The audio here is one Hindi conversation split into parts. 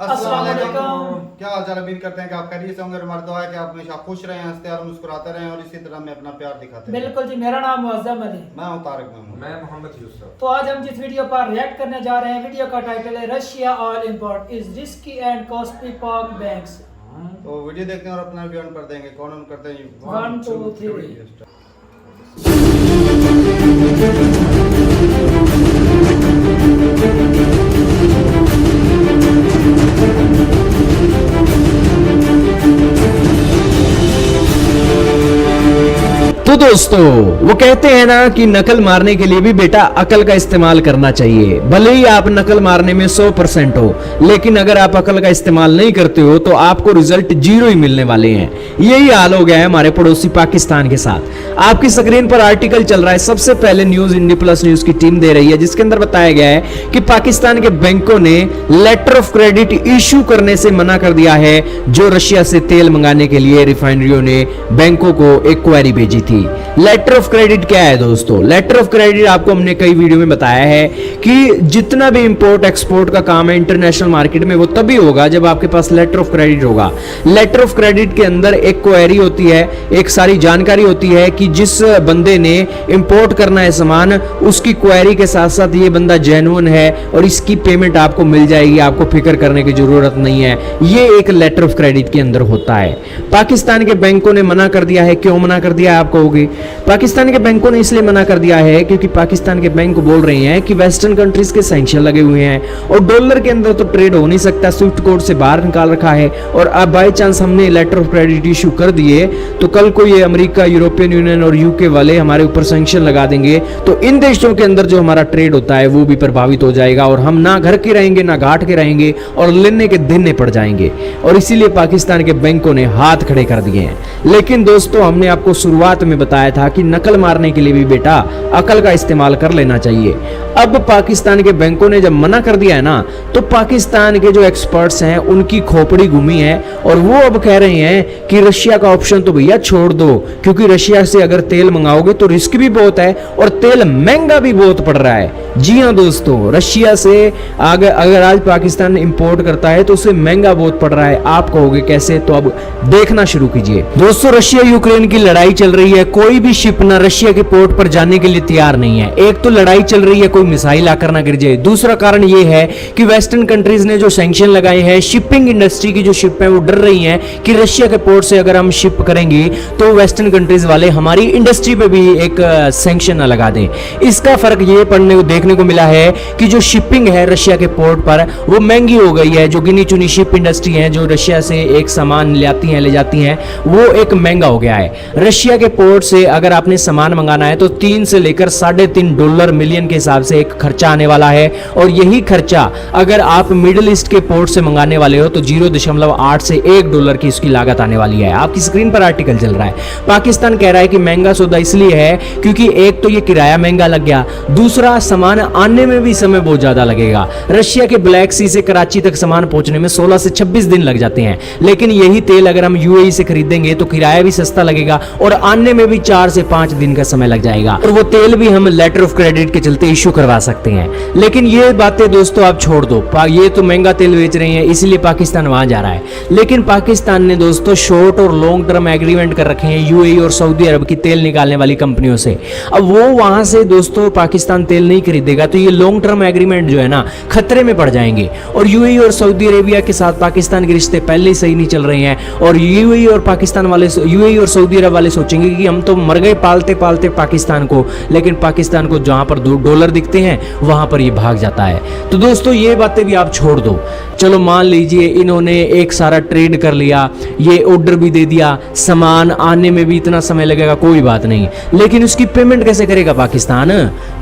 अस्सलाम वालेकुम। क्या हाल चाल, उम्मीद करते हैं कि आप खैरियत से होंगे। हमारी दुआ है कि आप हमेशा खुश रहें, हंसते और मुस्कुराते रहें और इसी तरह में अपना प्यार दिखाते रहें। बिल्कुल जी, मेरा नाम मुअज्जम अली। मैं हूं तारिक महमूद। मैं मोहम्मद यूसुफ। तो आज हम जिस वीडियो पर रिएक्ट करने जा रहे हैं, वीडियो का टाइटल है Russia oil import is risky and costly पाक बैंक्स। तो वीडियो देखते हैं और अपना रिव्यू कर देंगे। कौन ऑन करते हैं? 1 2 3। तो दोस्तों, वो कहते हैं ना कि नकल मारने के लिए भी बेटा अकल का इस्तेमाल करना चाहिए। भले ही आप नकल मारने में 100% हो, लेकिन अगर आप अकल का इस्तेमाल नहीं करते हो तो आपको रिजल्ट 0 ही मिलने वाले हैं। यही हाल हो गया है हमारे पड़ोसी पाकिस्तान के साथ। आपकी स्क्रीन पर आर्टिकल चल रहा है। सबसे पहले न्यूज इंडी प्लस न्यूज की टीम दे रही है, जिसके अंदर बताया गया है कि पाकिस्तान के बैंकों ने लेटर ऑफ क्रेडिट इश्यू करने से मना कर दिया है। जो रशिया से तेल मंगाने के लिए रिफाइनरियों ने बैंकों को एक क्वेरी भेजी थी। लेटर ऑफ क्रेडिट क्या है दोस्तों? लेटर ऑफ क्रेडिट आपको हमने कई वीडियो में बताया है कि जितना भी इंपोर्ट एक्सपोर्ट का काम है इंटरनेशनल मार्केट में, वो तभी होगा जब आपके पास लेटर ऑफ क्रेडिट होगा। लेटर ऑफ क्रेडिट के अंदर एक क्वेरी होती है, एक सारी जानकारी होती है कि जिस बंदे ने इंपोर्ट करना है सामान, उसकी क्वेरी के साथ साथ ये बंदा जेन्युइन है और इसकी पेमेंट आपको मिल जाएगी, आपको फिक्र करने की जरूरत नहीं है। ये एक लेटर ऑफ क्रेडिट के अंदर होता है। पाकिस्तान के बैंकों ने मना कर दिया है। क्यों मना कर दिया है आप कहोगे? पाकिस्तान के बैंकों ने इसलिए मना कर दिया है क्योंकि पाकिस्तान के बैंक बोल रहे हैं कि वेस्टर्न कंट्रीज के सैंक्शन लगे हुए हैं और डॉलर के अंदर तो ट्रेड हो नहीं सकता, स्विफ्ट कोड से बाहर निकाल रखा है। और अब बाई चांस हमने लेटर ऑफ क्रेडिट इशू कर दिए तो कल को ये अमेरिका, यूरोपियन यूनियन और यूके वाले हमारे ऊपर सैंक्शन लगा देंगे, तो इन देशों के अंदर जो हमारा ट्रेड होता है वो भी प्रभावित हो जाएगा और हम ना घर के रहेंगे ना घाट के रहेंगे और लेने के दिन पड़ जाएंगे। और इसीलिए पाकिस्तान के बैंकों ने हाथ खड़े कर दिए हैं। लेकिन दोस्तों, हमने आपको शुरुआत में बताया था कि नकल मारने के लिए भी बेटा अकल का इस्तेमाल कर लेना चाहिए। अब पाकिस्तान के बैंकों ने जब मना कर दिया है ना, तो पाकिस्तान के जो एक्सपर्ट्स हैं उनकी खोपड़ी घूमी है और वो अब कह रहे हैं कि रशिया का ऑप्शन तो भैया छोड़ दो, क्योंकि रशिया से अगर तेल मंगाओगे तो रिस्क भी बहुत है और तेल महंगा भी बहुत पड़ रहा है। जी हाँ दोस्तों, रशिया से अगर आज पाकिस्तान इंपोर्ट करता है तो उसे महंगा बहुत पड़ रहा है। आप कहोगे कैसे? तो अब देखना शुरू कीजिए। दोस्तों, रशिया यूक्रेन की लड़ाई चल रही है। कोई भी शिप ना रशिया के पोर्ट पर जाने के लिए तैयार नहीं है। एक तो लड़ाई चल रही है, कोई मिसाइल आकर ना गिर जाए। दूसरा कारण यह है कि वेस्टर्न कंट्रीज ने जो सैंक्शन लगाए हैं, शिपिंग इंडस्ट्री की जो शिप है वो डर रही हैं कि रशिया के पोर्ट से अगर हम शिप करेंगे तो वेस्टर्न कंट्रीज वाले हमारी इंडस्ट्री पे भी एक सैंक्शन ना लगा दें। इसका फर्क ये देखने को मिला है कि जो शिपिंग है रशिया के पोर्ट पर वो महंगी हो गई है। जो गिनी चुनी शिप इंडस्ट्री है जो रशिया से एक सामान ले जाती हैं, वो एक महंगा हो गया है। रशिया के पोर्ट से अगर आपने सामान मंगाना है तो 3 से लेकर $3.5 मिलियन के हिसाब से एक खर्चा आने वाला है। और यही खर्चा अगर आप मिडिल ईस्ट के पोर्ट से मंगाने वाले हो तो $0.8 से $1 की इसकी लागत आने वाली है। आपकी स्क्रीन पर आर्टिकल चल रहा है। पाकिस्तान कह रहा है कि महंगा सौदा इसलिए है क्योंकि एक तो ये किराया महंगा लग गया, दूसरा सामान आने में भी समय बहुत ज्यादा लगेगा। रशिया के ब्लैक सी से कराची तक सामान पहुंचने में 16 से 26 दिन लग जाते हैं, लेकिन यही तेल अगर हम यूएई से खरीदेंगे तो किराया भी सस्ता लगेगा और आने में भी 4 से 5 दिन का समय लग जाएगा। और वो तेल भी हम लेटर ऑफ क्रेडिट के चलते इश्यू करवा सकते हैं। लेकिन ये बातें दोस्तों आप छोड़ दो, ये तो महंगा तेल बेच रहे हैं इसलिए पाकिस्तान वहां जा रहा है। लेकिन पाकिस्तान ने दोस्तों शॉर्ट और लॉन्ग टर्म एग्रीमेंट कर रखे हैं यूएई और सऊदी अरब की तेल निकालने वाली कंपनियों से। अब वो वहां से दोस्तों पाकिस्तान तेल नहीं खरीदेगा तो ये लॉन्ग टर्म एग्रीमेंट जो है ना खतरे में पड़ जाएंगे। और यूएई और सऊदी अरेबिया के साथ पाकिस्तान के रिश्ते पहले ही सही नहीं चल रहे हैं और यूएई और सऊदी अरब वाले सोचेंगे कि हम तो मर गए पालते पालते पाकिस्तान को, लेकिन पाकिस्तान को जहां पर $2 दिखते हैं वहां पर ये भाग जाता है। तो दोस्तों, ये बातें भी आप छोड़ दो। चलो मान लीजिए इन्होंने एक सारा ट्रेड कर लिया, ये ऑर्डर भी दे दिया, सामान आने में भी इतना समय लगेगा, कोई बात नहीं, लेकिन उसकी पेमेंट कैसे करेगा पाकिस्तान?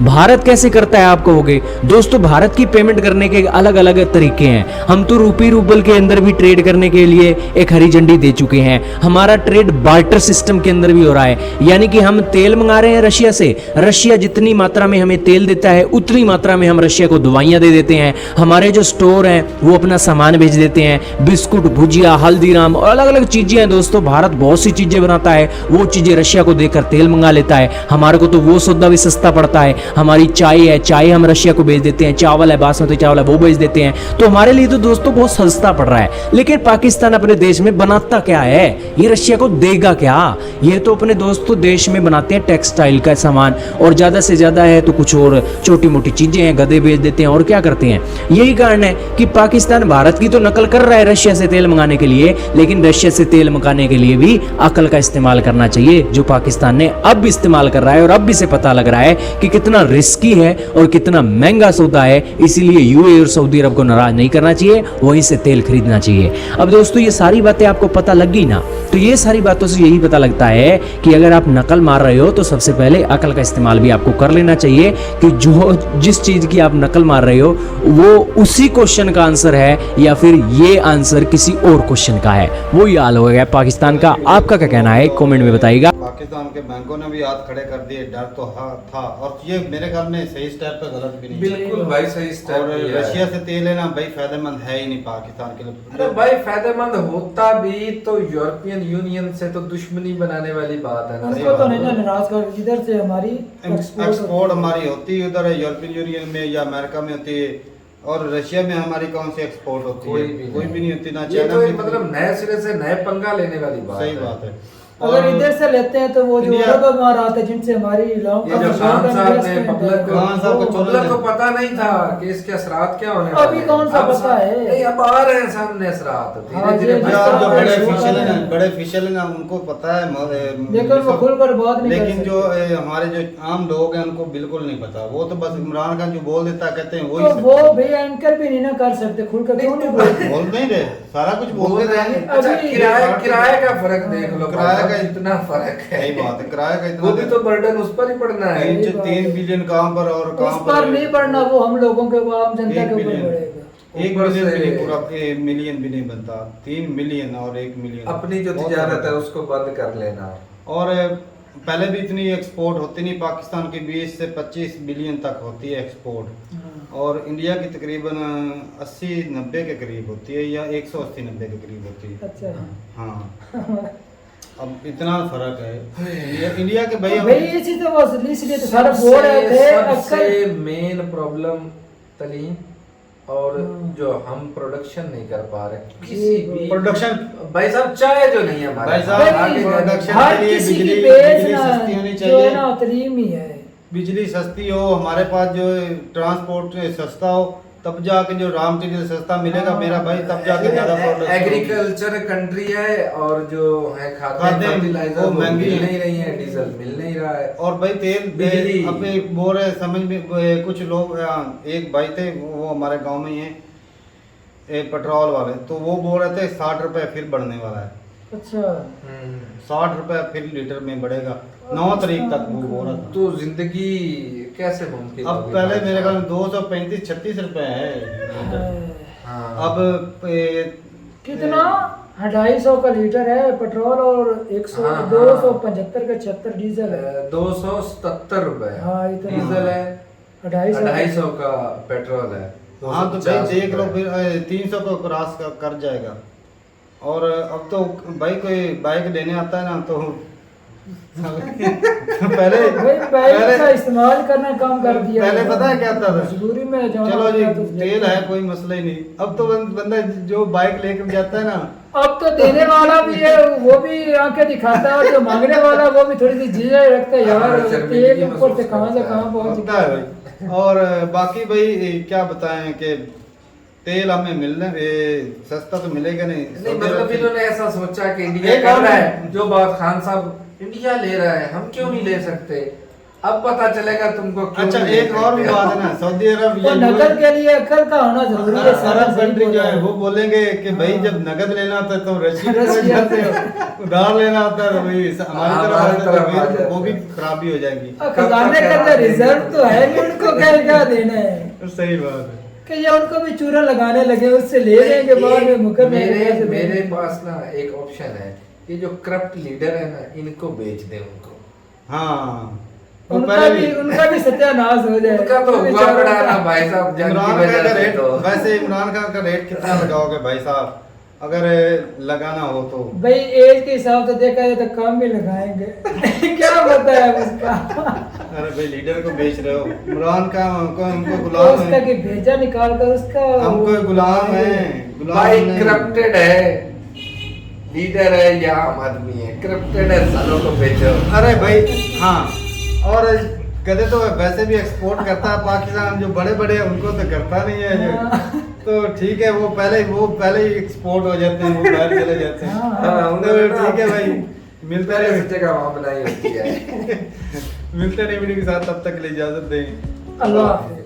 भारत कैसे करता है आप कहोगे? दोस्तों, भारत की पेमेंट करने के अलग अलग तरीके हैं। हम तो रूपी रूबल के अंदर भी ट्रेड करने के लिए एक हरी झंडी दे चुके हैं। हमारा ट्रेड बार्टर सिस्टम के अंदर भी हो रहा है, यानी कि हम तेल मंगा रहे हैं रशिया से, रशिया जितनी मात्रा में हमें तेल देता है उतनी मात्रा में हम रशिया को दवाइयां दे देते हैं। हमारे जो स्टोर हैं वो अपना सामान भेज देते हैं, बिस्कुट, भुजिया, हल्दीराम और अलग अलग चीजें हैं। दोस्तों, भारत बहुत सी चीजें बनाता है, वो चीजें रशिया को देकर तेल मंगा लेता है। हमारे को तो वो सौदा भी सस्ता पड़ता है। हमारी चाय है, है, चाय हम रशिया को भेज देते हैं, चावल है, बासमती चावल है वो भेज देते हैं, तो हमारे लिए तो दोस्तों बहुत सस्ता पड़ रहा है। लेकिन पाकिस्तान अपने देश में बनाता क्या है, ये रशिया को देगा क्या? ये तो अपने दोस्तों देश में बनाते हैं टेक्सटाइल का सामान, और ज्यादा से ज्यादा है तो कुछ और छोटी मोटी चीजें हैं, गधे भेज देते हैं और क्या करते हैं। यही कारण है कि पाकिस्तान भारत की तो नकल कर रहा है रशिया से तेल मंगाने के लिए, लेकिन रशिया से तेल मंगाने के लिए भी अकल का इस्तेमाल करना चाहिए, जो पाकिस्तान ने अब इस्तेमाल कर रहा है। और अब भी से पता लग रहा है कि कितना रिस्की है और कितना महंगा सौदा है, इसीलिए यूएई और सऊदी अरब को नाराज नहीं करना चाहिए, वहीं से तेल खरीदना चाहिए। अब दोस्तों ये सारी बातें आपको पता लग गई ना, तो ये सारी बातों से यही पता लगता है कि अगर आप नकल मार रहे हो तो सबसे पहले अकल का इस्तेमाल भी आपको कर लेना चाहिए कि जो जिस चीज की आप नकल मार रहे हो वो उसी क्वेश्चन का आंसर है या फिर ये आंसर किसी और क्वेश्चन का है। वो ही हाल हो गया पाकिस्तान का। आपका क्या कहना है कमेंट में बताइएगा। पाकिस्तान के बैंकों ने भी हाथ खड़े कर दिए, डर तो था, और ये मेरे ख्याल में सही स्टेप पे गलत भी नहीं। बिल्कुल भाई सही स्टेप। और रशिया से तेल लेना भाई फायदेमंद है ही नहीं पाकिस्तान के लिए। अरे भाई फायदेमंद होता भी तो यूरोपियन यूनियन से तो दुश्मनी बनाने वाली बात है ना। उनको तो नहीं ना नाराज कर, इधर से हमारी एक्सपोर्ट हमारी होती है उधर यूरोपियन यूनियन में या अमेरिका में होती है, और रशिया में हमारी कौन सी एक्सपोर्ट होती है? कोई भी नहीं होती ना। ये चाइना तो में मतलब नए सिरे से नए पंगा लेने वाली बात सही है। बात है। अगर इधर से लेते हैं तो वो जो इंडिया- अरब अमारात है जिनसे हमारी ये जो खान साहब ने पब्लिक को पता नहीं था कि इसके असरात क्या होने वाले अभी हैं। कौन सा अब पता है? नहीं, अब आ रहे हैं सामने असरात हाँ, धीरे ये धीरे। यार जो बड़े बड़ा फिशल है। हैं, बड़े फिशल हैं उनको पता है लेकिन वो खुलकर बात नहीं कर लेकिन सकते। जो हमारे जो आम लोग हैं उनको बिल्कुल नहीं पता। वो तो बस इमरान खान जो बोल देता है कहते हैं तो वही वो भी एंकर भी नहीं ना कर सकते, खुलकर क्यों नहीं बोलते? बोल नहीं रहे, सारा कुछ बोल देते हैं। अच्छा अभी- किराए का फर्क देख लो, किराए का इतना फर्क है। सही बात है, किराया का वो भी इतना तो बर्डन उस पर ही पड़ना है। 3 बिलियन कहाँ पर और उस कहाँ पर नहीं पड़ना, वो हम लोगों के आम जनता 1 के ऊपर बिलियन पड़ेगा। 1 ऊपर बिलियन से- भी नहीं, पूरा मिलियन भी नहीं बनता। 3 मिलियन और 1 मिलियन अपनी जो बहुत तिजारत फर्क है उसको बंद कर लेना। और पहले भी इतनी एक्सपोर्ट होती नहीं, पाकिस्तान की 20 से 25 बिलियन तक होती है एक्सपोर्ट, और इंडिया की तकरीबन 80-90 के करीब होती है, या 180-90 के करीब होती है। अच्छा हाँ अब इतना फर्क है इंडिया के भाई। भाई ये चीज तो बस इसलिए तो सारा बोल रहे थे सबसे अक्सर मेन प्रॉब्लम तलीम और जो हम प्रोडक्शन नहीं कर पा रहे किसी भी प्रोडक्शन भाई साहब, चाय जो नहीं है हमारे भाई पास, साहब, आगे प्रोडक्शन हर के लिए किसी की बिजली बेस बिजली ना सस्ती होनी जो है चाहिए। ना तलीम ही है। बिजली सस्ती हो, हमारे पास जो ट्रांसपोर्ट सस्ता हो, तब जाके जो रॉ मटेरियल सस्ता मिलेगा मेरा भाई, तब जाके ज्यादा प्रोडक्शन। एग्रीकल्चर कंट्री है और जो है खाद्य खाद्य फर्टिलाइजर वो वो महंगी मिल है। नहीं रही है, डीजल मिल नहीं रहा है। और भाई तेल बिजली। अपने बोल रहे समझ में कुछ लोग, एक भाई थे वो हमारे गांव में ही है, पेट्रोल वाले, तो वो बोल रहे थे 60 रुपए फिर बढ़ने वाला है। अच्छा 60 रुपए फिर लीटर में बढ़ेगा, 9 तारीख तक वो बोल रहा था। तो जिंदगी कैसे मुमकिन अब होगी पहले भाई मेरे ख्याल साहब? में 235-36 रुपए है। हाँ। अब कितना 250 का लीटर है पेट्रोल और 100 हाँ, हाँ। 275 का 76 डीजल है। 277 रुपए हाँ, इतना। डीजल है, 250 250 का पेट्रोल है। हाँ तो भाई 250 देख लो रुपए। फिर 300 को क्रॉस कर जाएगा। और अब तो भाई कोई बाइक लेने आता है ना तो पहले भाई बाइक का इस्तेमाल करना कम कर दिया पहले है। पता है क्या था? मजबूरी में जाना चलो जी पड़ता तो तेल है कोई मसला ही नहीं। अब तो बंदा जो बाइक लेकर जाता है ना, अब तो देने वाला भी है, वो भी आंखें दिखाता है, और जो मांगने वाला वो भी थोड़ी सी झिझक रखता है यार, हाँ, शर्मिंदगी तेल ऊपर से महसूस कहां से करता है। कहां पहुंच होता है भाई। और बाकी भाई क्या बताएं कि तेल हमें मिलने सस्ता तो मिलेगा नहीं। नहीं मतलब इन्होंने ऐसा सोचा कि इंडिया एक कर और रहा है, जो बात खान साहब इंडिया ले रहा है, हम क्यों नहीं ले सकते? अब पता चलेगा तुमको क्यों अच्छा नहीं ले एक और भी सकते। बात है ना, सऊदी अरब तो नकल के लिए अक्ल का होना जरूरी है। सारा अरब सही कंट्री जो बोला है है। वो बोलेंगे कि भाई जब नगद लेना होता है तो रसीद रसीद जाते हो, उधार लेना होता है तो भाई हमारी तरफ हमारी आ तरफ जाता आ है, जाता वो भी है। खराबी हो जाएगी। और खजाने के अंदर रिजर्व तो है नहीं, उनको क्या देना है सही बात है। कि ये उनको भी चूरा लगाने लगे, उससे ले लेंगे बाद में मुकदमे मेरे पास ना एक ऑप्शन है, ये जो करप्ट लीडर है ना, इनको बेच दे उनको। हाँ वो उनका पहले भी सत्यानाश हो जाए। उनका तो हुआ पड़ा ना भाई साहब, जंग की इमरान खान वजह का से रेट, तो। वैसे इमरान खान का रेट कितना लगाओगे भाई साहब? अगर लगाना हो तो। भाई एज के हिसाब से देखा जाए तो कम ही लगाएंगे। क्या बताया उसका? अरे भाई लीडर को बेच रहे हो, इमरान का हमको तो गुलाम उसका है, कि भेजा निकाल कर उसका हमको गुलाम है, गुलाम भाई नहीं। करप्टेड है, लीडर है या आम आदमी है, करप्टेड है, सालों को बेचो। अरे भाई हाँ, और कहते तो वैसे भी एक्सपोर्ट करता है पाकिस्तान, जो बड़े बड़े हैं उनको तो करता नहीं है जो, तो ठीक है वो पहले ही एक्सपोर्ट हो जाते हैं, वो बाहर चले जाते हैं। हाँ, तो ठीक है भाई, मिलते पहले रहे इस जगह वहाँ बनाई होती है। मिलते रहे वीडियो के साथ, तब तक के लिए इजाजत दें। अल्लाह हाफिज़।